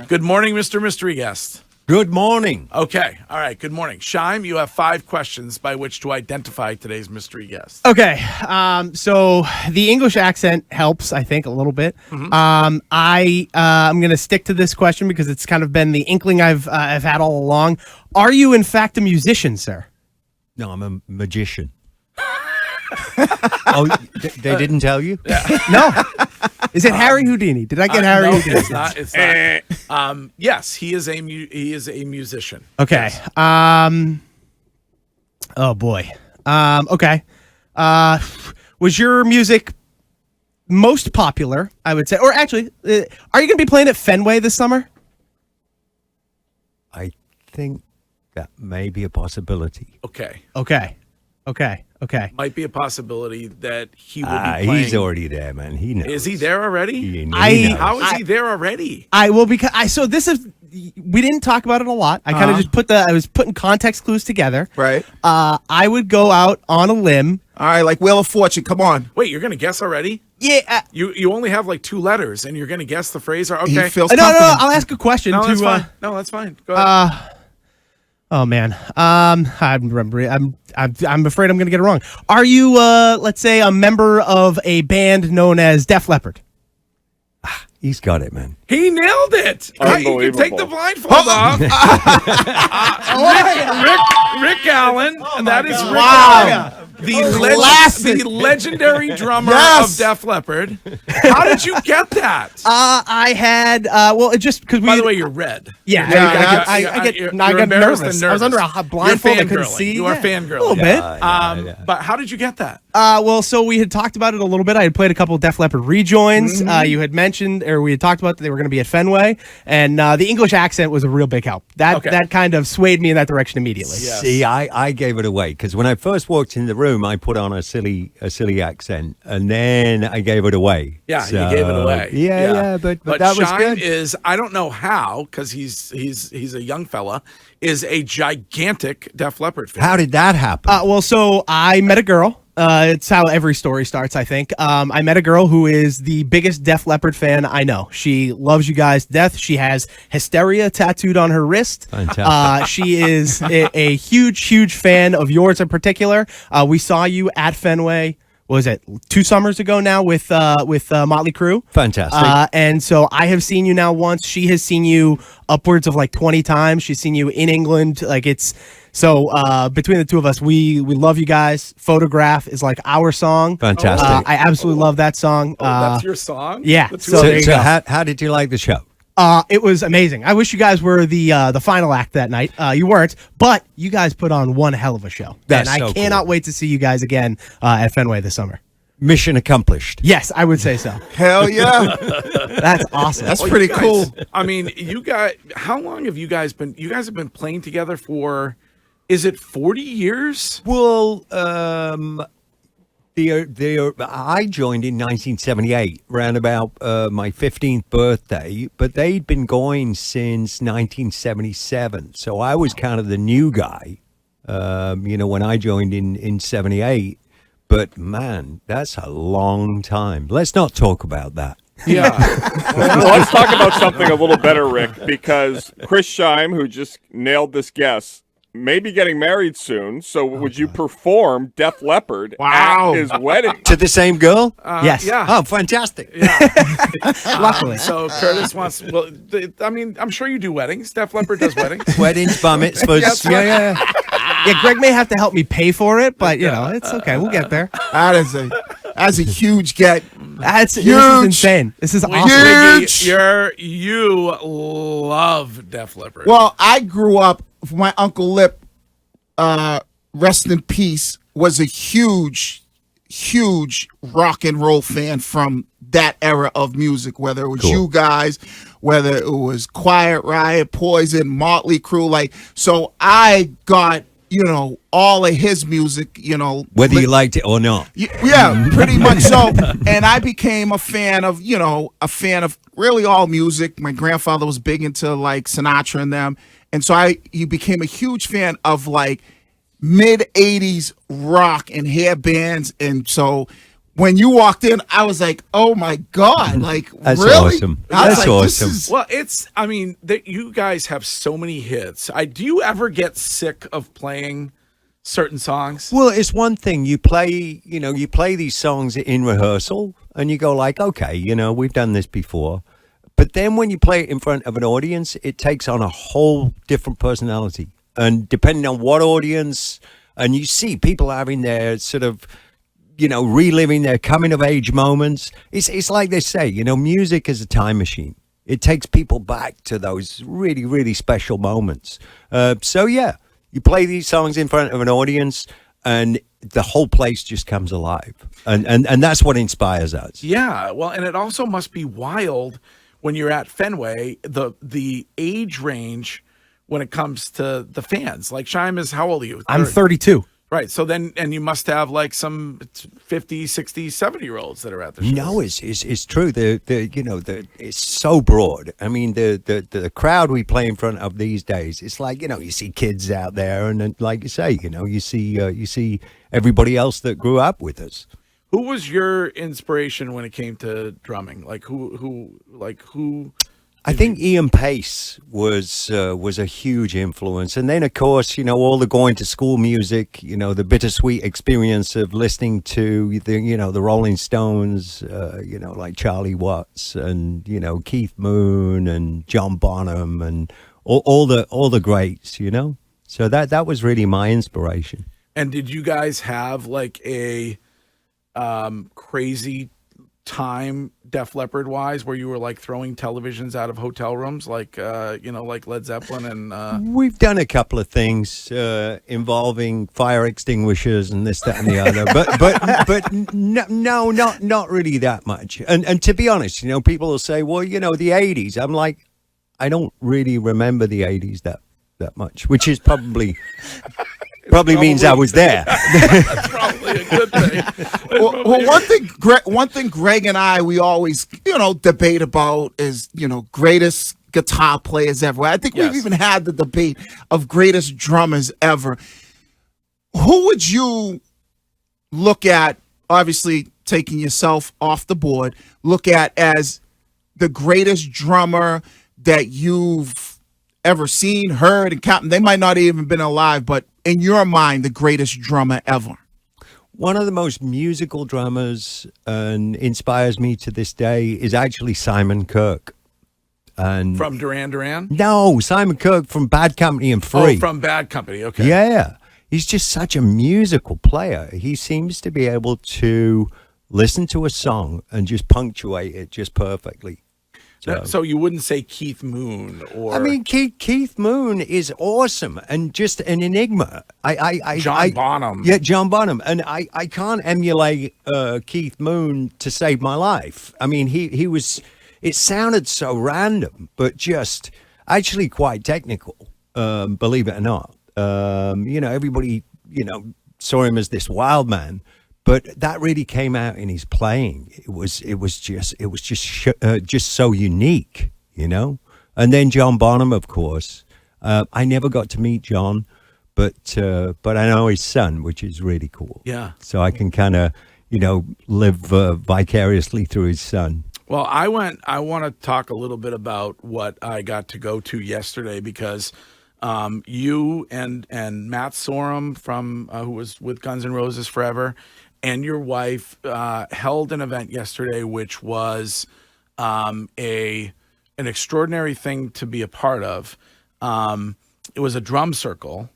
Good morning, Mr. Mystery Guest. Good morning. Okay. All right. Good morning. Scheim, you have 5 questions by which to identify today's mystery guest. Okay. So the English accent helps, I think, a little bit. I'm going to stick to this question because it's kind of been the inkling I've had all along. Are you, in fact, a musician, sir? No, I'm a magician. Oh, they didn't tell you? No. Is it Harry Houdini? Did I get Harry no, Houdini? it's not. It's not. Yes, he is a musician. Okay. Yes. Oh boy. Okay. Was your music most popular, I would say, or actually, are you going to be playing at Fenway this summer? I think that may be a possibility. Okay. Okay. Might be a possibility that he will be playing. He's already there, man. He knows. Is he there already? He knows. How is he there already? We didn't talk about it a lot. I kind of just I was putting context clues together. Right. I would go out on a limb. All right, like Wheel of Fortune. Come on. Wait, you're going to guess already? Yeah. You only have like 2 letters, and you're going to guess the phrase? Okay. He feels No. confident. I'll ask a question. No, that's to, fine. No, that's fine. Go ahead. Oh man. I'm afraid I'm going to get it wrong. Are you, let's say, a member of a band known as Def Leppard? He's got it, man. He nailed it. You can take the blindfold off. Rick Allen, and that is Rick Allen, the legendary drummer of Def Leppard. How did you get that? I had, it just because we. By the way, you're red. Yeah, I got nervous. I was under a blindfold. I couldn't see. You are fangirling. A little bit. But how did you get that? So we had talked about it a little bit. I had played a couple of Def Leppard rejoins. You had mentioned, or we had talked about that they were going to be at Fenway, and the English accent was a real big help. That kind of swayed me in that direction immediately. Yes. See, I gave it away because when I first walked in the room, I put on a silly accent, and then I gave it away. Yeah, you gave it away. Yeah, but that was Scheim good. is, I don't know how, because he's a young fella, is a gigantic Def Leppard fan. How did that happen? So I met a girl. It's how every story starts, I think. I met a girl who is the biggest Def Leppard fan I know. She loves you guys to death. She has Hysteria tattooed on her wrist. Fantastic. She is a huge fan of yours in particular. We saw you at Fenway. What was it 2 summers ago now with Motley Crue? Fantastic. And so I have seen you now once. She has seen you upwards of like 20 times. She's seen you in England. So between the two of us, we love you guys. Photograph is like our song. Fantastic. I absolutely love that song. That's your song? Yeah. So how did you like the show? It was amazing. I wish you guys were the final act that night. You weren't, but you guys put on one hell of a show. That's and I so cannot cool. wait to see you guys again at Fenway this summer. Mission accomplished. Yes, I would say so. Hell yeah. That's awesome. That's pretty cool. I mean, how long have you guys been? You guys have been playing together for, is it 40 years? Well, I joined in 1978, around about my 15th birthday, but they'd been going since 1977. So I was kind of the new guy, when I joined in 78. But man, that's a long time. Let's not talk about that. Yeah. Well, let's talk about something a little better, Rick, because Chris Scheim, who just nailed this guess, may be getting married soon. So would you perform Def Leppard at his wedding? To the same girl? Yes. Yeah. Oh, fantastic. Luckily. So Curtis wants. Well, I'm sure you do weddings. Def Leppard does weddings. Weddings, bar mitzvahs. Yeah. Yeah, Greg may have to help me pay for it, but it's okay. We'll get there. That's a huge get. This is insane. This is awesome. You love Def Leppard. Well, I grew up. My Uncle Lip, rest in peace, was a huge rock and roll fan from that era of music, whether it was you guys, whether it was Quiet Riot, Poison, Motley Crue. So I got, all of his music, Whether you liked it or not. Yeah, pretty much so. And I became a fan of really all music. My grandfather was big into like Sinatra and them. And so he became a huge fan of like mid 80s rock and hair bands. And so when you walked in, I was like, "Oh my god!" Like, That's really? awesome. I was That's like, this awesome. is- Well, I mean, you guys have so many hits. Do you ever get sick of playing certain songs? Well, it's one thing you play these songs in rehearsal and you go like, okay, we've done this before. But then when you play it in front of an audience, it takes on a whole different personality. And depending on what audience, and you see people having their sort of, reliving their coming of age moments. It's like they say, music is a time machine. It takes people back to those really, really special moments. So yeah, you play these songs in front of an audience and the whole place just comes alive. And that's what inspires us. Yeah, well, and it also must be wild when you're at Fenway, the age range when it comes to the fans. Like Scheim is, how old are you? I'm 32. Right. So then, and you must have like some 50, 60, 70-year-olds that are at the show. No, it's true. It's so broad. I mean, the crowd we play in front of these days, it's like, you see kids out there, and then, like you say, you see everybody else that grew up with us. Who was your inspiration when it came to drumming? Like who? I think Ian Pace was a huge influence, and then of course all the going to school music, the bittersweet experience of listening to the Rolling Stones, like Charlie Watts and Keith Moon and John Bonham and all the greats, So that was really my inspiration. And did you guys have like a crazy time Def Leppard wise where you were like throwing televisions out of hotel rooms like like Led Zeppelin and we've done a couple of things involving fire extinguishers and this, that, and the other, but no, not really that much. And to be honest, people will say, well, the 80s. I'm like, I don't really remember the 80s that much, which is probably means I was there. That's probably a good thing. Well, one thing Greg and I, we always, debate about is, greatest guitar players ever. I think we've even had the debate of greatest drummers ever. Who would you look at, obviously taking yourself off the board, look at as the greatest drummer that you've ever seen, heard, and counting? They might not even been alive, but in your mind, the greatest drummer ever? One of the most musical drummers and inspires me to this day is actually Simon Kirke. And From Duran Duran? no, Simon Kirke from Bad Company and Free. Oh, from Bad Company. Okay. Yeah, he's just such a musical player. He seems to be able to listen to a song and just punctuate it just perfectly. So you wouldn't say Keith Moon or I mean, Keith Moon is awesome and just an enigma. John Bonham. Yeah, John Bonham. And I can't emulate Keith Moon to save my life. I mean, he was, it sounded so random, but just actually quite technical, believe it or not. Everybody, saw him as this wild man. But that really came out in his playing. It was just so unique, And then John Bonham, of course. I never got to meet John, but I know his son, which is really cool. Yeah. So I can kind of, live vicariously through his son. Well, I want to talk a little bit about what I got to go to yesterday because you and Matt Sorum from who was with Guns N' Roses forever, and your wife held an event yesterday, which was an extraordinary thing to be a part of. It was a drum circle,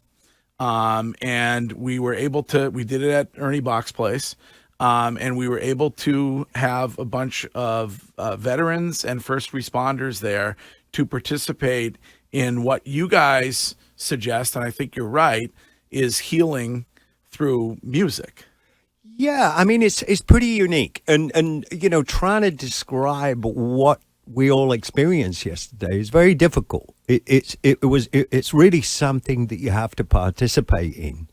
and we did it at Ernie Bach's place, and we were able to have a bunch of veterans and first responders there to participate in what you guys suggest, and I think you're right, is healing through music. Yeah, I mean it's pretty unique, and trying to describe what we all experienced yesterday is very difficult. It's really something that you have to participate in.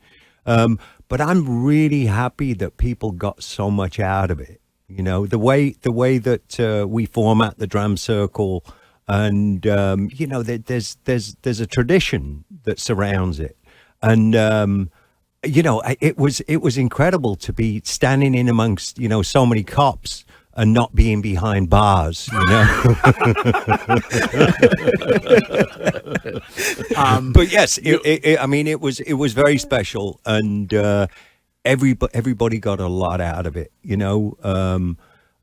But I'm really happy that people got so much out of it. The way that we format the drum circle, and there's a tradition that surrounds it, and it was incredible to be standing in amongst, so many cops and not being behind bars, But yes, it was very special, and everybody got a lot out of it,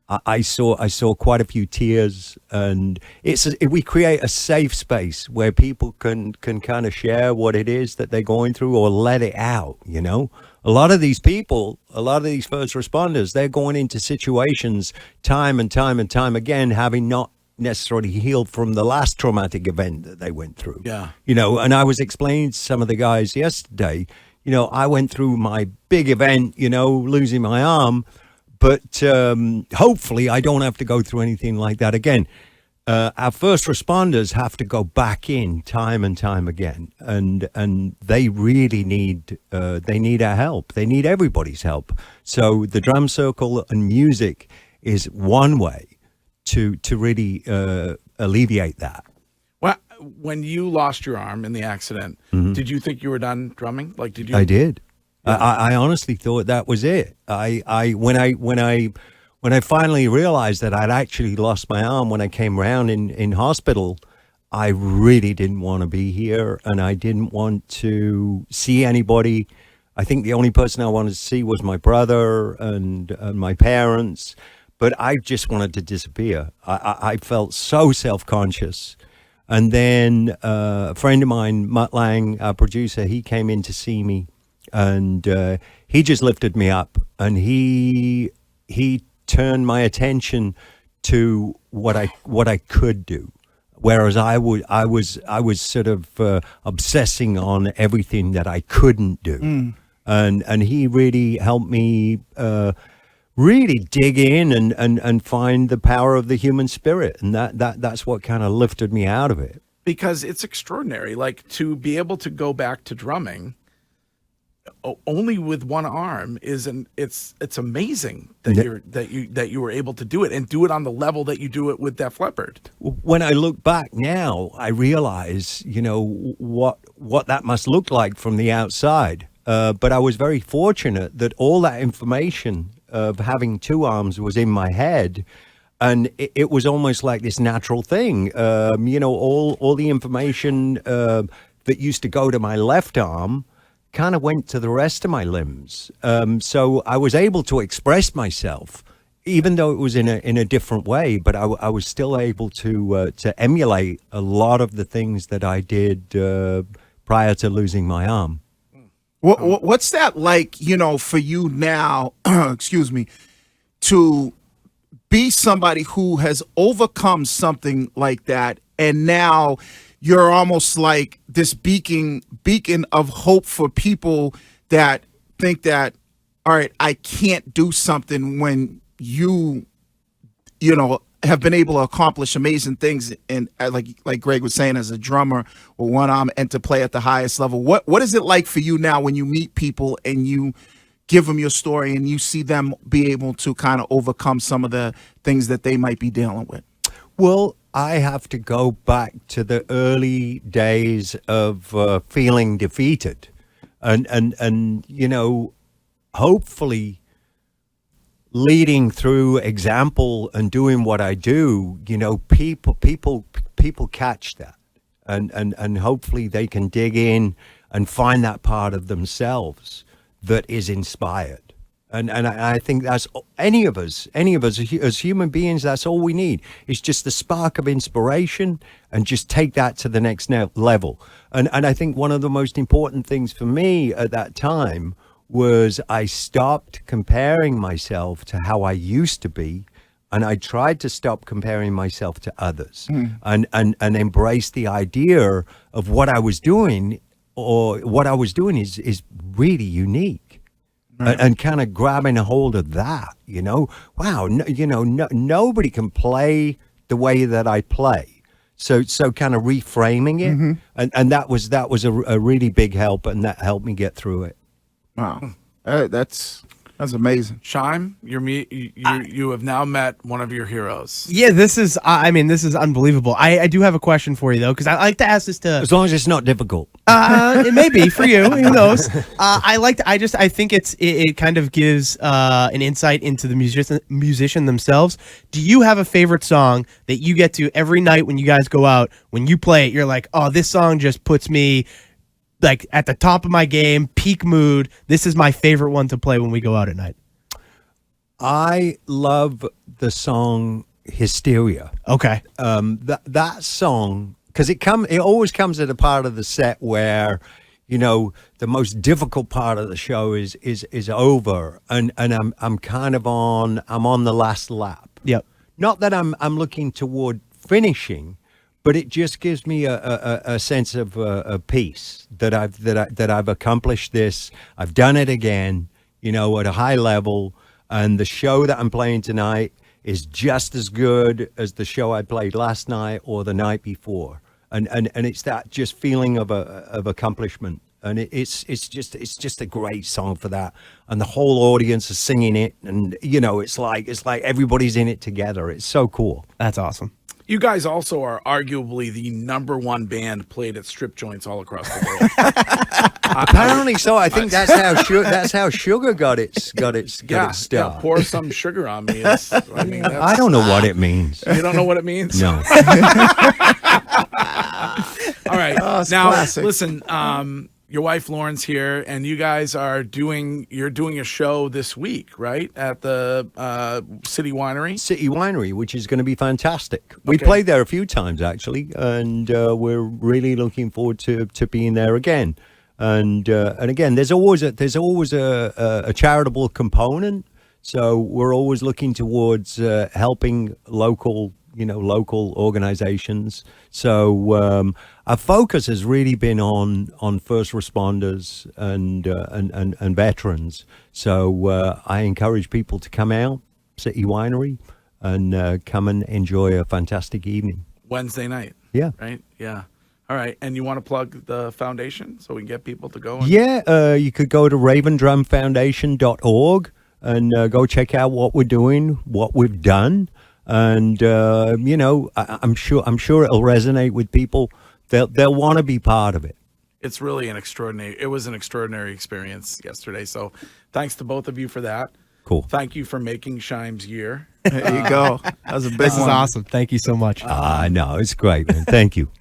I saw quite a few tears, and we create a safe space where people can kind of share what it is that they're going through or let it out. A lot of these people, a lot of these first responders, they're going into situations time and time and time again, having not necessarily healed from the last traumatic event that they went through. Yeah. And I was explaining to some of the guys yesterday, I went through my big event, losing my arm. But hopefully I don't have to go through anything like that again. Our first responders have to go back in time and time again, and they really need our help. They need everybody's help. So the drum circle and music is one way to really alleviate that. Well, when you lost your arm in the accident, did you think you were done drumming? Like, did you? I did. I honestly thought that was it. When I finally realized that I'd actually lost my arm when I came around in hospital, I really didn't want to be here, and I didn't want to see anybody. I think the only person I wanted to see was my brother and my parents, but I just wanted to disappear. I felt so self-conscious. And then a friend of mine, Mutt Lang, our producer, he came in to see me. And he just lifted me up, and he turned my attention to what I could do, whereas I was sort of obsessing on everything that I couldn't do, and he really helped me really dig in and find the power of the human spirit, and that's what kind of lifted me out of it. Because it's extraordinary, like, to be able to go back to drumming only with one arm it's amazing that you were able to do it and do it on the level that you do it with Def Leppard. When I look back now, I realize, what that must look like from the outside. But I was very fortunate that all that information of having two arms was in my head. And it was almost like this natural thing. All the information that used to go to my left arm kind of went to the rest of my limbs. So I was able to express myself, even though it was in a different way, but I was still able to emulate a lot of the things that I did prior to losing my arm. What's that like, for you now, excuse me, to be somebody who has overcome something like that, and now you're almost like this beacon of hope for people that think that, all right, I can't do something when you have been able to accomplish amazing things, and like Greg was saying, as a drummer with one arm, and to play at the highest level. What is it like for you now when you meet people and you give them your story and you see them be able to kind of overcome some of the things that they might be dealing with? Well, I have to go back to the early days of feeling defeated, and hopefully leading through example and doing what I do, people catch that, and hopefully they can dig in and find that part of themselves that is inspired. And I think that's any of us as human beings, that's all we need. It's just the spark of inspiration, and just take that to the next level. And I think one of the most important things for me at that time was I stopped comparing myself to how I used to be, and I tried to stop comparing myself to others, and embrace the idea of what I was doing, is really unique. Right. And kind of grabbing a hold of that, wow, nobody can play the way that I play. So kind of reframing it, and that was a really big help, and that helped me get through it. Wow, that's That's amazing. Scheim, you have now met one of your heroes. Yeah, this is. I mean, this is unbelievable. I do have a question for you though, because I like to ask this to. As long as it's not difficult. It may be for you. Who knows? I think it kind of gives an insight into the musician themselves. Do you have a favorite song that you get to every night when you guys go out? When you play it, you're like, oh, this song just puts me like at the top of my game, peak mood. This is my favorite one to play when we go out at night. I love the song Hysteria. Okay. That song, because it always comes at a part of the set where, you know, the most difficult part of the show is over, and I'm kind of on the last lap. Yep. Not that I'm looking toward finishing, but it just gives me a sense of a peace that I've accomplished this. I've done it again, you know, at a high level, and the show that I'm playing tonight is just as good as the show I played last night or the night before. And it's that just feeling of accomplishment, and it's just a great song for that, and the whole audience is singing it, and you know it's like everybody's in it together. It's so cool. That's awesome. You guys also are arguably the #1 band played at strip joints all across the world. Apparently so. I think that's how Sugar got its Yeah, start. pour some sugar on me. I don't know what it means. You don't know what it means? No. All right. it's Now, classic. listen, your wife Lauren's here, and you guys are doing a show this week, right? At the City Winery, which is going to be fantastic. We Okay. played there a few times actually, and we're really looking forward to being there again. And again, there's always a charitable component, so we're always looking towards helping local organizations. So our focus has really been on first responders and veterans. So I encourage people to come out, City Winery, and come and enjoy a fantastic evening. Wednesday night. Yeah. Right? Yeah. All right. And you want to plug the foundation so we can get people to go? You could go to ravendrumfoundation.org and go check out what we're doing, what we've done. And I'm sure it'll resonate with people. They'll want to be part of it. It was an extraordinary experience yesterday. So thanks to both of you for that. Cool. Thank you for making Scheim's year. There you go. That was a big This is one. awesome. Thank you so much. No, it's great, man. Thank you.